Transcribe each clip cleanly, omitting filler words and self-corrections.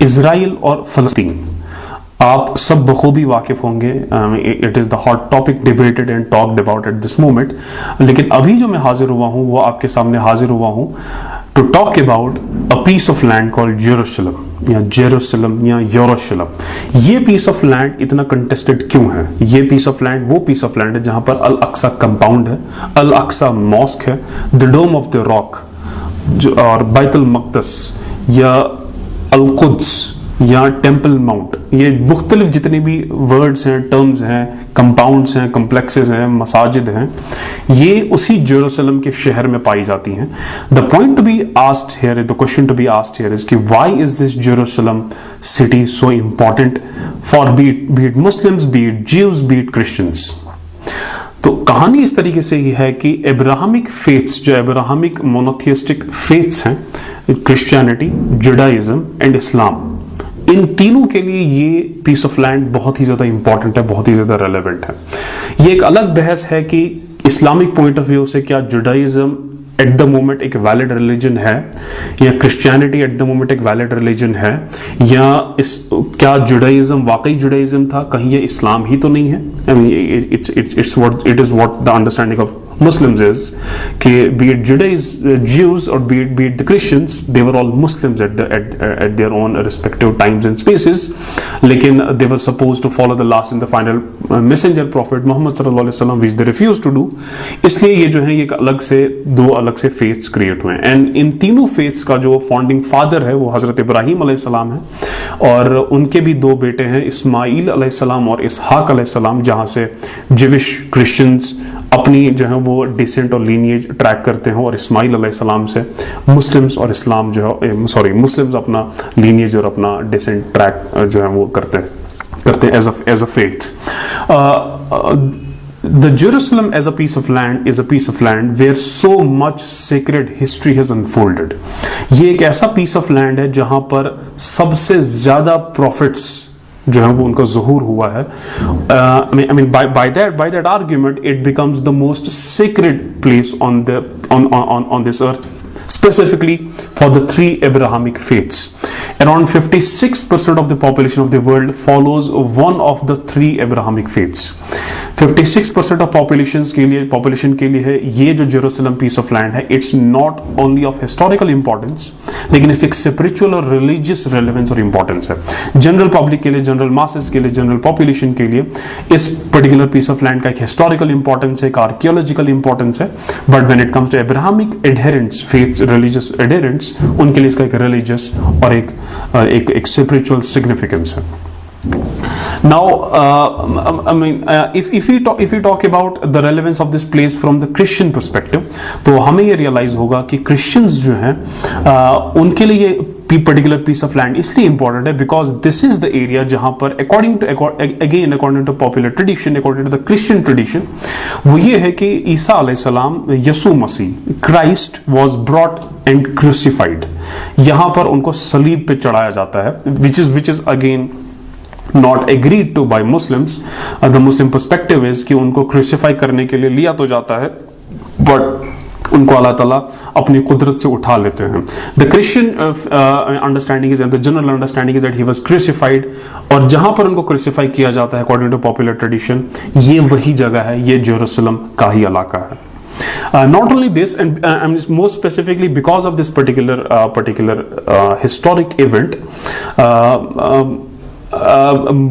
Israel और फलस्तीन, आप सब बखूबी वाकिफ होंगे। It is the hot topic debated and talked about at this moment. लेकिन अभी जो मैं हाजिर हुआ हूँ वो आपके सामने हाजिर हुआ हूँ to talk about a piece of land called Jerusalem या जेरूशलम या यरूशलम। ये पीस ऑफ लैंड इतना कंटेस्टेड क्यों है? ये पीस ऑफ लैंड वो पीस ऑफ लैंड है जहां पर अल अक्सा कंपाउंड है, अल अक्सा मॉस्क है, the Dome of the Rock और बैतुल मक़दस या अल कुद्स या टेम्पल माउंट, ये मुख्तलिफ जितने भी वर्ड्स हैं, टर्म्स हैं, कंपाउंड्स हैं, कम्प्लेक्सेस हैं, मसाजिद हैं, ये उसी जेरूशलम के शहर में पाई जाती हैं। The point to be asked here, the question to be asked here is कि why is this Jerusalem city so important for be it Muslims, be it Jews, be it Christians. तो कहानी इस तरीके से ही है कि अब्राहमिक फेथ्स, जो अब्राहमिक मोनोथियस्टिक फेथ्स हैं, क्रिश्चियनिटी, जुडाइज्म एंड इस्लाम, इन तीनों के लिए ये पीस ऑफ लैंड बहुत ही ज्यादा इंपॉर्टेंट है, बहुत ही ज्यादा रेलेवेंट है। ये एक अलग बहस है कि इस्लामिक पॉइंट ऑफ व्यू से क्या जुडाइज्म एट द मोमेंट एक वैलिड रिलीजन है या क्रिश्चियनिटी एट द मोमेंट एक वैलिड रिलीजन है, या क्या जुडाइज्म वाकई जुडाइज्म था, कहीं ये इस्लाम ही तो नहीं है। It is what the understanding of Muslims is कि be it Jews or be it the Christians, they were all Muslims at their own respective times and spaces, लेकिन they were supposed to follow the last and the final messenger prophet Muhammad sallallahu alaihi wasallam, which they refused to do। इसलिए ये जो है ये दो अलग से faiths create हुए हैं। एंड इन तीनों faiths का जो फाउंडिंग फादर है वो हजरत इब्राहिम अलैहिस्सलाम है और उनके भी दो बेटे हैं, इस्माइल अलैहिस्सलाम और इसहाक अलैहिस्सलाम, जहाँ से जिविश क्रिश्चियंस अपनी जो है वो डिसेंट और लीनिएज ट्रैक करते हैं, और इस्माइल अलैहिस्सलाम से मुस्लिम्स और इस्लाम जो है मुस्लिम्स अपना लीनिएज और अपना डिसेंट ट्रैक जो है वो करते हैं as a faith. The Jerusalem as a piece of land is a piece of land where so much sacred history has unfolded। ये एक ऐसा piece of land है जहां पर सबसे ज्यादा prophets जो है वो उनका ज़ुहूर हुआ है। I mean by that argument it becomes the most sacred place on this earth, specifically for the three Abrahamic faiths। Around 56% of the population of the world follows one of the three Abrahamic faiths। 56% of population के लिए है ये जो Jerusalem piece of land है। It's not only of historical importance, लेकिन इसकी एक spiritual और रिलीजियस रेलेवेंस और इंपॉर्टेंस है। जनरल पब्लिक के लिए, जनरल मासेस के लिए, जनरल पॉपुलेशन के लिए इस पर्टिकुलर पीस ऑफ लैंड का एक हिस्टोरिकल इंपॉर्टेंस है, एक आर्कियोलॉजिकल इंपॉर्टेंस है। But when it comes to Abrahamic adherents, faith religious adherents, उनके लिए इसका एक रिलीजियस और एक स्पिरिचुअल सिग्निफिकेंस है। Now, I mean, if we talk about the relevance of this place from the Christian perspective, तो हमें ये realize होगा कि Christians जो हैं उनके लिए ये particular piece of land इसलिए important है because this is the area जहाँ पर according to popular tradition, according to the Christian tradition, वो ये है कि ईसा अलैहिस्सलाम, यसू मसीह, Christ was brought and crucified, यहाँ पर उनको सलीब पे चढ़ाया जाता है, which is again not agreed to by Muslims। The Muslim perspective is कि उनको क्रूसिफाई करने के लिए लिया तो जाता है बट उनको अल्लाह ताला अपनी कुदरत से उठा लेते हैं। The Christian understanding is and the general understanding is that he was crucified, और जहां पर उनको क्रूसिफाई किया जाता है according to popular tradition, ये वही जगह है, ये जेरूशलम का ही इलाका है। Not only this, and more specifically because of this particular historic event,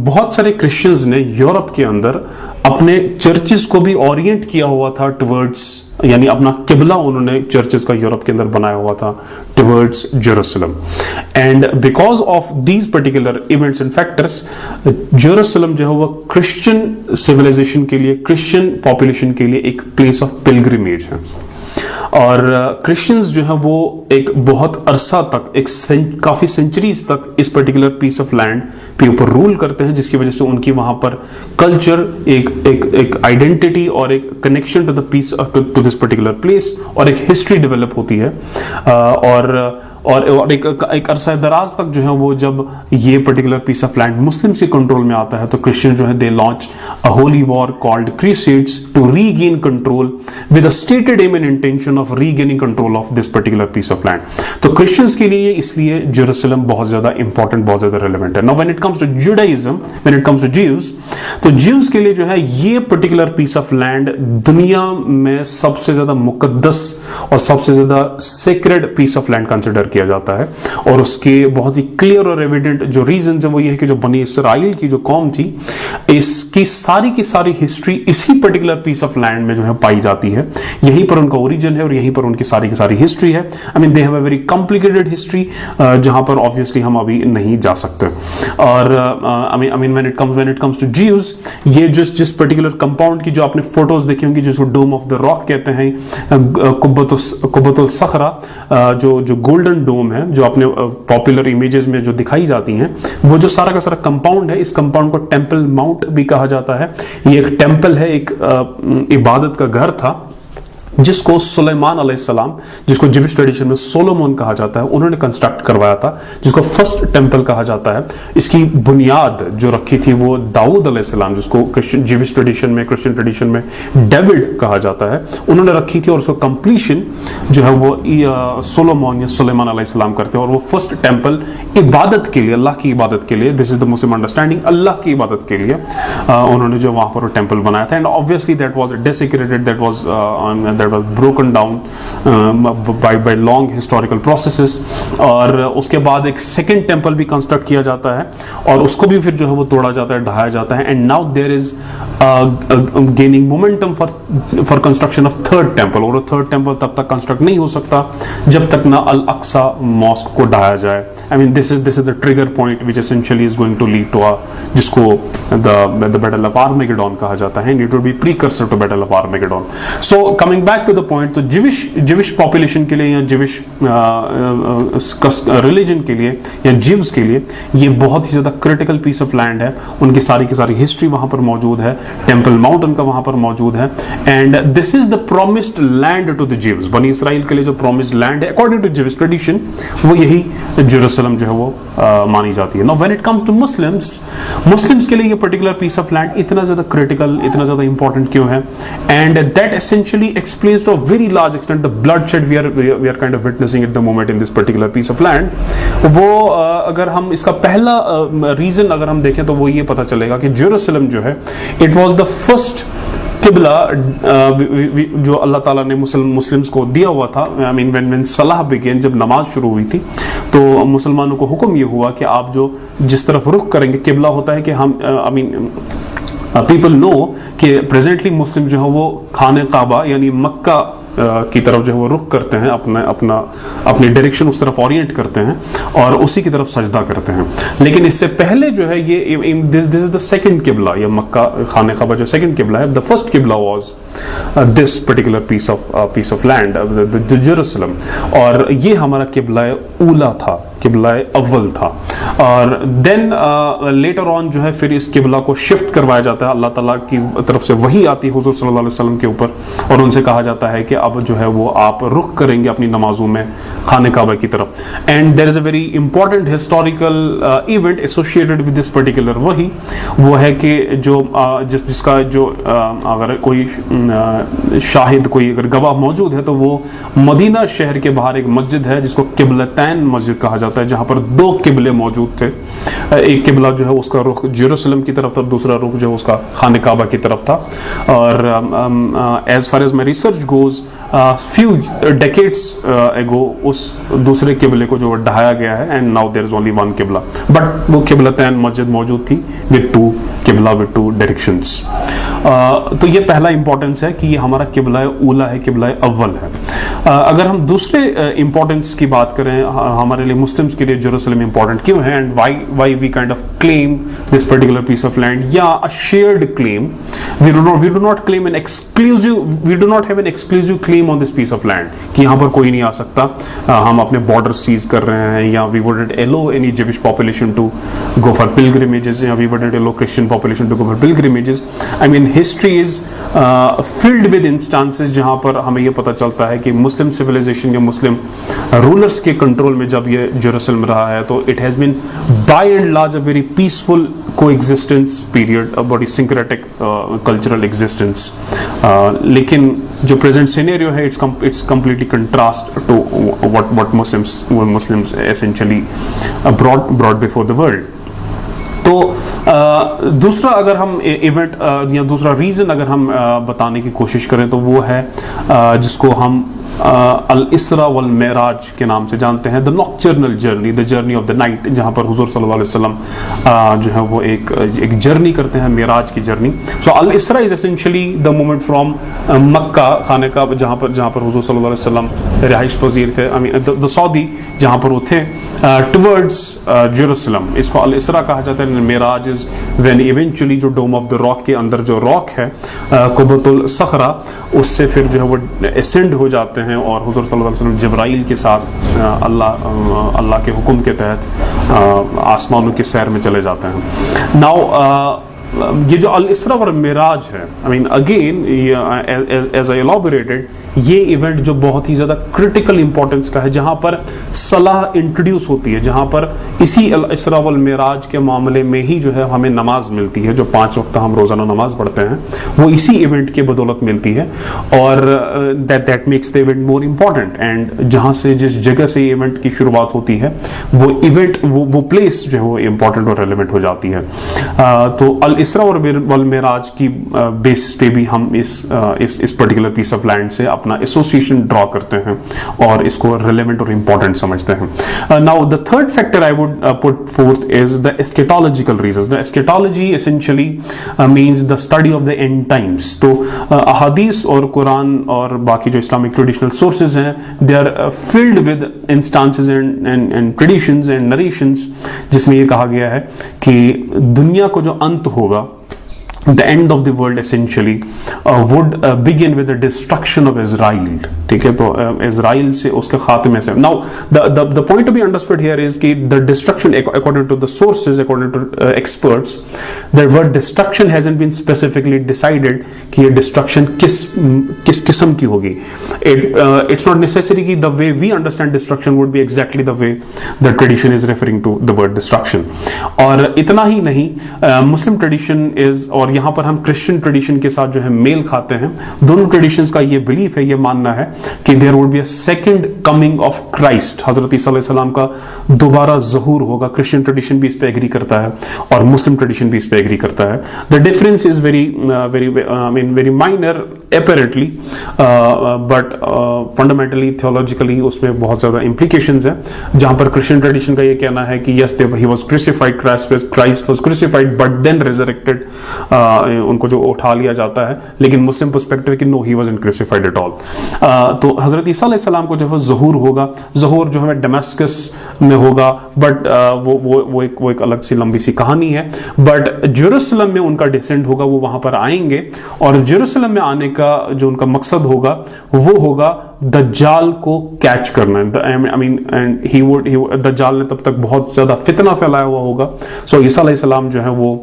बहुत सारे क्रिश्चियंस ने यूरोप के अंदर अपने चर्चेस को भी ओरिएंट किया हुआ था टुवर्ड्स, यानी अपना किबला उन्होंने चर्चेस का यूरोप के अंदर बनाया हुआ था towards Jerusalem. And because of these particular events and factors, Jerusalem जो है वो क्रिश्चियन सिविलाइजेशन के लिए, क्रिश्चियन पॉपुलेशन के लिए एक प्लेस ऑफ पिलग्रिमेज है। और क्रिश्चियंस जो है वो एक बहुत अरसा तक, काफी सेंचुरीज तक इस पर्टिकुलर पीस ऑफ लैंड पे ऊपर रूल करते हैं, जिसकी वजह से उनकी वहां पर कल्चर, एक आइडेंटिटी और एक connection to the piece, to this particular place, और एक हिस्ट्री डेवलप होती है। और एक अरसा दराज तक जो है वो जब ये particular piece of land Muslims के कंट्रोल में आता है तो क्रिश्चियन जो है they launch a holy war called Crusades to regain control with a stated aim and intention mission of regaining control of this particular piece of land. तो Christians के लिए इसलिए जेरूसलम बहुत ज्यादा इंपॉर्टेंट, बहुत ज्यादा रेलेवेंट है। Now when it comes to Judaism, when it comes to Jews, तो ज्यूज के लिए जो है ये पर्टिकुलर पीस ऑफ लैंड दुनिया में सबसे ज्यादा मुकद्दस और सबसे ज्यादा sacred piece of land consider किया जाता है। और उसके बहुत ही क्लियर और एविडेंट जो रीजन है वो ये है कि जो बनी इसराइल की जो कौम थी, इसकी सारी हिस्ट्री इसी पर्टिकुलर पीस ऑफ लैंड में जो है पाई जाती है। यहीं पर उनका ओरिजिन है और यहीं पर उनकी सारी हिस्ट्री है। I mean they have a very complicated history, जहां पर ऑब्वियसली हम अभी नहीं जा सकते। और I mean when it comes to Jews, ये जिस पर्टिकुलर कंपाउंड की जो आपने फोटोज देखी होंगी जिसको डोम ऑफ द रॉक कहते हैं, कुब्बतुल सखरा, जो गोल्डन डोम है जो अपने पॉपुलर इमेजेस में जो दिखाई जाती हैं, वो जो सारा का सारा कंपाउंड है, इस कंपाउंड को टेंपल माउंट भी कहा जाता है। ये एक टेंपल है, एक इबादत का घर था जिसको सुलेमान अलैहिस्सलाम, जिसको जिविश ट्रेडिशन में सोलोमोन कहा जाता है, उन्होंने कंस्ट्रक्ट करवाया था, जिसको फर्स्ट टेंपल कहा जाता है। इसकी बुनियाद जो रखी थी वो दाऊद अलैहिस्सलाम, जिसको जिविश ट्रेडिशन में, क्रिश्चियन ट्रेडिशन में डेविड कहा जाता है, उन्होंने रखी थी। और उसको कंप्लीशन जो है वो सोलोमोन या सुलेमान अलैहिस्सलाम करते हैं। और वो फर्स्ट टेंपल इबादत के लिए, अल्लाह की इबादत के लिए, this is the Muslim understanding, अल्लाह की इबादत के लिए उन्होंने जो वहां पर टेंपल बनाया था। And obviously that was desecrated, that was was broken down by long historical processes। और उसके बाद एक सेकंड टेंपल भी कंस्ट्रक्ट किया जाता है और उसको भी फिर जो है वो तोड़ा जाता है, ढाया जाता है। And now there is gaining momentum for construction of third temple. और थर्ड टेंपल तब तक कंस्ट्रक्ट नहीं हो सकता जब तक ना अल अक्सा मॉस्क को ढाया जाए। I mean this is the trigger point which essentially is going to lead to जिसको द बैटल ऑफ आर्मेगेडोन कहा जाता है। It will be precursor to battle of Armageddon. So coming back to the point, तो Jewish population के लिए या जिविश religion के लिए या जिव्स के लिए ये बहुत ही ज्यादा क्रिटिकल पीस ऑफ लैंड है। उनकी सारी की सारी हिस्ट्री वहां पर मौजूद है, टेंपल माउंट उनका वहां पर मौजूद है। And this is the promised land to the Jews. बनी इसराइल के लिए जो प्रोमिस्ड लैंड है अकॉर्डिंग टू जिविश ट्रेडिशन, वो यही जेरूसलम जो है वो मानी जाती है। Now when it comes to Muslims के लिए ये पर्टिकुलर पीस ऑफ लैंड इतना ज्यादा क्रिटिकल, इतना ज्यादा इंपॉर्टेंट क्यों है? And that essentially explains to a very large extent the bloodshed we are kind of witnessing at the moment in this particular piece of land। वो अगर हम इसका पहला रीजन अगर हम देखें तो वो ये पता चलेगा कि जेरूसलम जो है इट वाज द फर्स्ट किबला जो अल्लाह ताला ने मुस्लिम्स को दिया हुआ था। आई मीन व्हेन सलाह बिगेन, जब नमाज शुरू हुई थी तो मुसलमानों को हुक्म ये हुआ कि आप जो जिस तरफ रुख करेंगे, किबला होता है कि हम आई मीन पीपल नो कि प्रेजेंटली मुस्लिम जो है वो खाने काबा यानी मक्का की तरफ जो है वो रुख करते हैं, अपनी डायरेक्शन उस तरफ ओरिएंट करते हैं और उसी की तरफ सजदा करते हैं। लेकिन इससे पहले जो है ये दिस इज द सेकंड किबला, या मक्का खाने काबा जो सेकंड किबला है, द फर्स्ट किबला was this particular piece of land, the Jerusalem. और ये हमारा किबला ऊला था, किबला अव्वल था। और देन लेटर ऑन जो है फिर इस किबला को शिफ्ट करवाया जाता है, अल्लाह ताला की तरफ से वही आती है हुजूर सल्लल्लाहु अलैहि वसल्लम के ऊपर और उनसे कहा जाता है कि अब जो है वो आप रुख करेंगे अपनी नमाजों में खाने काबा की तरफ। And there is a very important historical event associated with this particular, वो है कि जो जिसका जो अगर कोई शाहिद, कोई अगर गवाह मौजूद है तो वो मदीना शहर के बाहर एक मस्जिद है जिसको किबलतैन मस्जिद कहा जाता है, जहां पर दो किबले मौजूद थे। एक किबला जो है उसका रुख जेरूसलम की तरफ था, दूसरा रुख जो है उसका खाने काबा की तरफ था। और as far as my research goes, few decades ago उस दूसरे किबले को जो ढाया गया है, and now there is only one किबला, बट वो किबलतैन मस्जिद मौजूद थी विद टू किबला, विद टू डायरेक्शंस। तो ये पहला इंपॉर्टेंस है कि ये हमारा किबला ऊला है, किबला अव्वल है। अगर हम दूसरे इंपॉर्टेंस की बात करें, हमारे लिए मुस्लिम्स के लिए जेरूसलम इंपॉर्टेंट क्यों है and why we kind of claim this particular piece of land, या a shared claim, we do not claim an exclusive, we do not have an exclusive claim on this piece of land कि यहाँ पर कोई नहीं आ सकता, हम अपने border seize कर रहे हैं, या we wouldn't allow any Jewish population to go for pilgrimages, या we wouldn't allow Christian population to go for pilgrimages. I mean history is filled with instances जहां पर हमें यह पता चलता है कि मुस्लिम सिविलाइजेशन या मुस्लिम रूलर्स के कंट्रोल में जब ये जेरूसलम रहा है तो it has been by and large a very peaceful coexistence period, a बड़ी सिंक्रेटिक कल्चरल एग्जिस्टेंस। लेकिन जो प्रेजेंट सिनेरियो है it's completely contrast to what Muslims essentially brought before the world. तो दूसरा अगर हम इवेंट या दूसरा रीज़न अगर हम बताने की कोशिश करें तो वो है जिसको हम अल इसरा वल मेराज के नाम से जानते हैं, the nocturnal journey, the journey of the night, जहाँ पर हुजूर सल्लल्लाहु अलैहि वसल्लम जो है वो एक जर्नी करते हैं, मेराज की जर्नी। सो अल इसरा is essentially the movement from Mecca खाने का जहाँ पर हुजूर सल्लल्लाहु अलैहि वसल्लम रिहाइश पजीर थे, आई मीन द सऊदी जहाँ पर वो थे, टुवर्ड्स जेरूसलम। इसको अल इसरा कहा जाता है। मेराज इज व्हेन इवेंचुअली जो डोम ऑफ द रॉक के अंदर जो रॉक है कुबतुल सखरा, उससे फिर जो है वो एसेंड हो जाते हैं और हुजूर सल्लल्लाहु अलैहि वसल्लम जिब्राइल के साथ अल्लाह के हुक्म के तहत आसमानों की सैर में चले जाते हैं। नाउ ये जो अल इसरा और मेराज है, I mean again as I elaborated, ये इवेंट जो बहुत ही ज़्यादा क्रिटिकल इंपॉर्टेंस का है, जहाँ पर सलाह इंट्रोड्यूस होती है, जहाँ पर इसी अल इसरा वल मेराज के मामले में ही जो है हमें नमाज मिलती है, जो 5 वक्त हम रोज़ाना नमाज पढ़ते हैं, वो इसी इवेंट के बदौलत मिलती है। और that makes the event more important. And जहाँ से जिस जगह से इवेंट की शुरुआत होती है वो इवेंट वो प्लेस जो है वो इम्पॉर्टेंट और रेलिवेंट हो जाती है। तो अल इसरा और वल मेराज की बेसिस पे भी हम इस पर्टिकुलर पीस ऑफ लैंड से अपना एसोसिएशन ड्रॉ करते हैं और इसको रिलेवेंट और इंपॉर्टेंट समझते हैं। Now the third factor I would put forth is the eschatological reasons. The eschatology essentially means the study of the end times. तो अहादीस और कुरान और बाकी जो इस्लामिक ट्रेडिशनल सोर्सेज हैं, they are filled with instances and traditions and narrations, जिसमें ये कहा गया है कि दुनिया को जो अंत होगा, the end of the world essentially would begin with the destruction of Israel। ठीक है, तो इज़राइल से उसके खात्मे से। Now the point to be understood here is कि the destruction according to the sources, according to experts, the word destruction hasn't been specifically decided कि ये destruction किस किस्म की होगी। It's not necessary कि the way we understand destruction would be exactly the way the tradition is referring to the word destruction। और इतना ही नहीं, मुस्लिम ट्रेडिशन इज, और यहाँ पर हम क्रिश्चियन ट्रेडिशन के साथ जो है मेल खाते हैं। दोनों ट्रेडिशंस का ये बिलीफ है, ये मानना है कि there would be a second coming of Christ, हजरत ईसा अलैहि सलाम का दोबारा ज़हूर होगा। क्रिश्चियन ट्रेडिशन भी इस पे एग्री करता है और मुस्लिम ट्रेडिशन भी इस पे एग्री करता है। The difference is very minor apparently, but fundamentally theologically उसमें बहुत ज़्यादा इंप्लीकेशंस हैं। जहाँ पर क्रिश्चियन ट्रेडिशन का ये कहना है कि yes he was crucified, Christ was crucified but then resurrected, उनको जो उठा लिया जाता है। लेकिन मुस्लिम पर्सपेक्टिव कि no he wasn't crucified at all. तो हजरत ईसा अलैहि सलाम को जो है ज़हूर होगा, ज़हूर जो है दमस्कस में होगा, बट वो एक अलग सी लंबी सी कहानी है। बट जेरूसलम में उनका डिसेंड होगा, वो वहां पर आएंगे और जेरूसलम में आने का जो उनका मकसद होगा वो होगा दज्जाल को कैच करना। I mean and he would दज्जाल ने तब तक बहुत ज्यादा फितना फैलाया हुआ होगा। सो ईसा अलैहि सलाम जो है वो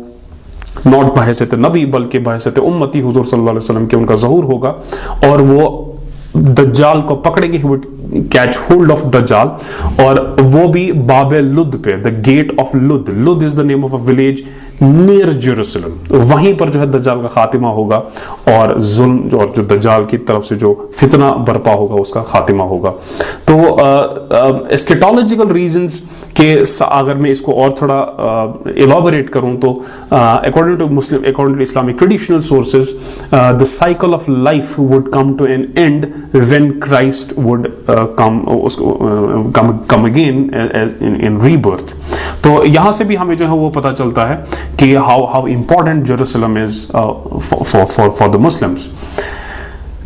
नॉट बहैसियत नबी बल्कि बहैसियत उम्मती हुजूर सल्लल्लाहु अलैहि वसल्लम के उनका ज़हूर होगा और वो दज्जाल को पकड़ेंगे, he would catch hold of दज्जाल, और वो भी बाबे लुद पे, the gate of Lud. Lud is the name of a village near Jerusalem. वहीं पर जो है दज्जाल का खातिमा होगा और जुल्म और जो दज्जाल की तरफ से जो फितना बरपा होगा उसका खातिमा होगा। तो एस्केटोलॉजिकल रीजंस के अगर मैं इसको और थोड़ा एलॉबरेट करूं तो according to Islamic traditional sources, the cycle of life would come to an end when Christ would come again in rebirth. तो यहां से भी हमें जो है वो पता चलता है कि how important Jerusalem is for the Muslims।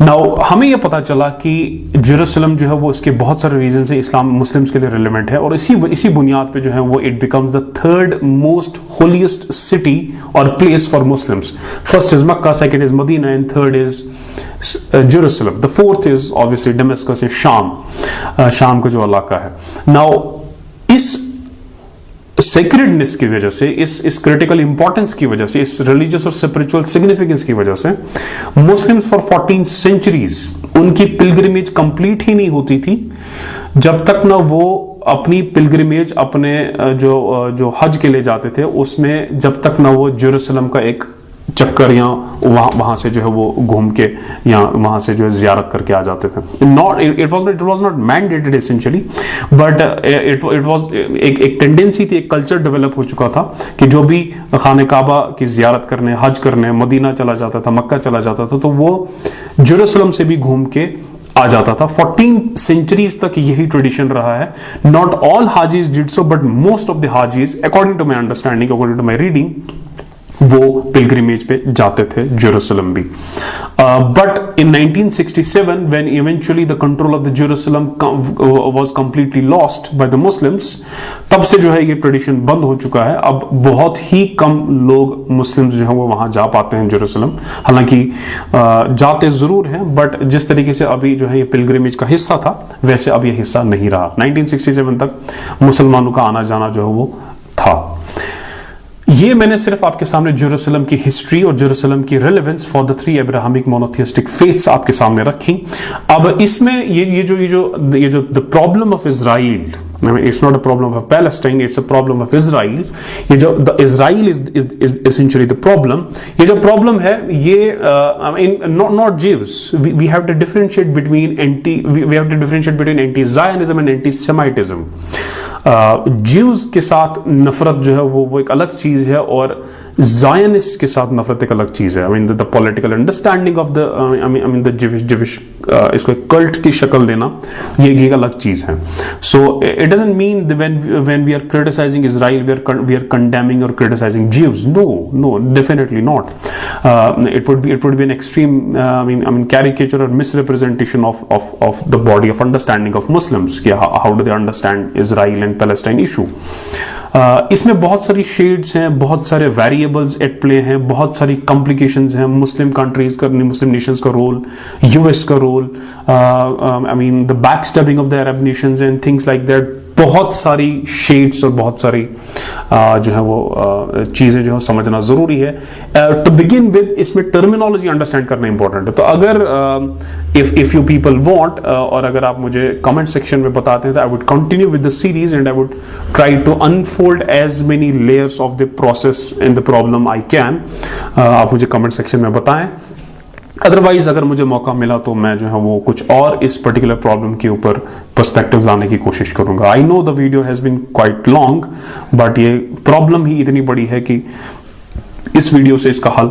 Now हमें यह पता चला कि जेरूसलम जो है वो इसके बहुत सारे रीजन से इस्लाम मुस्लिम्स के लिए रिलेवेंट है और इसी बुनियाद पे जो है वो it becomes the third most holiest city और place for Muslims. First is Mecca, second is Medina and third is Jerusalem. The fourth is obviously Damascus, शाम का जो इलाका है। नाउ इस सेक्रेडनेस की वजह से, इस क्रिटिकल इंपॉर्टेंस की वजह से, इस रिलीजियस और स्पिरिचुअल सिग्निफिकेंस की वजह से मुस्लिम्स फॉर 14 सेंचुरीज उनकी पिलग्रिमेज कंप्लीट ही नहीं होती थी जब तक ना वो अपनी पिलग्रिमेज, अपने जो हज के लिए जाते थे उसमें जब तक ना वो जेरूसलम का एक चक्कर या वहां से जो है वो घूम के या वहां से जो है जियारत करके आ जाते थे। Not it was not mandated essentially, but it was एक टेंडेंसी थी, एक कल्चर डेवलप हो चुका था कि जो भी खाने काबा की जियारत करने, हज करने मदीना चला जाता था, मक्का चला जाता था, तो वो जेरूसलम से भी घूम के आ जाता था। 14 सेंचुरीज तक यही ट्रेडिशन रहा है। नॉट ऑल हाजीज did so, but most of the हाजीज, according to my understanding, according to my reading, वो पिलग्रिमेज पे जाते थे जेरूसलम भी। But in 1967 when eventually the control of the Jerusalem was completely lost by the Muslims, तब से जो है ये ट्रेडिशन बंद हो चुका है। अब बहुत ही कम लोग मुस्लिम्स जो है वो वहां जा पाते हैं जेरूसलम, हालांकि जाते जरूर हैं, बट जिस तरीके से अभी जो है ये पिलग्रिमेज का हिस्सा था वैसे अब ये हिस्सा नहीं रहा। 1967 तक मुसलमानों का आना जाना जो है वो था। ये मैंने सिर्फ आपके सामने जेरूसलम की हिस्ट्री और जेरूसलम की relevance for the 3 Abrahamic monotheistic faiths आपके सामने रखी। अब इसमें ये जो the problem of Israel, it's not a problem of Palestine, it's a problem of Israel. ये जो the Israel is essentially the problem, ये जो प्रॉब्लम है ये not Jews, we have to differentiate between anti Zionism and anti Semitism. Jews के साथ नफरत जो है वो एक अलग चीज है और ज़ायनिस्ट के साथ नफरत एक अलग चीज है। I mean the political understanding of the I mean the Jewish इसको कल्ट की शक्ल देना ये एक अलग चीज है। So it doesn't mean when we are criticising Israel we are condemning और criticising Jews. No, definitely not. It would be an extreme I mean caricature और misrepresentation of the body of understanding of Muslims कि how do they understand Israel and Palestine issue. इसमें बहुत सारी shades हैं, बहुत सारे variables at play हैं, बहुत सारी कॉम्प्लिकेशंस हैं। मुस्लिम कंट्रीज का, मुस्लिम नेशंस का रोल, यूएस का role, I mean the backstabbing of the Arab nations and things like that. बहुत सारी शेड्स और बहुत सारी जो है वो चीजें जो है समझना जरूरी है। टू बिगिन विद इसमें टर्मिनोलॉजी अंडरस्टैंड करना इंपॉर्टेंट है। तो अगर इफ यू पीपल वांट और अगर आप मुझे कमेंट सेक्शन में बताते हैं तो I would continue with the series and I would try to unfold as many layers of the process in the problem I can. आप मुझे कमेंट सेक्शन में बताएं। अदरवाइज अगर मुझे मौका मिला तो मैं जो है वो कुछ और इस पर्टिकुलर प्रॉब्लम के ऊपर पर्सपेक्टिव लाने की कोशिश करूंगा। I know the video has been quite long, but ये प्रॉब्लम ही इतनी बड़ी है कि इस वीडियो से इसका हल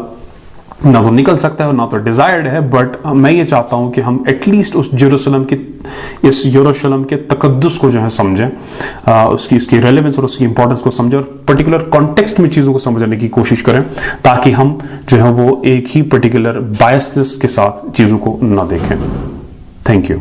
ना तो निकल सकता है और ना तो डिजायर्ड है। बट मैं ये चाहता हूं कि हम एटलीस्ट उस यरूशलेम के तकद्दुस को जो है समझें, इसकी रेलेवेंस और उसकी इंपॉर्टेंस को समझें और पर्टिकुलर कॉन्टेक्स्ट में चीजों को समझने की कोशिश करें, ताकि हम जो है वो एक ही पर्टिकुलर बायसनेस के साथ चीजों को ना देखें। Thank you.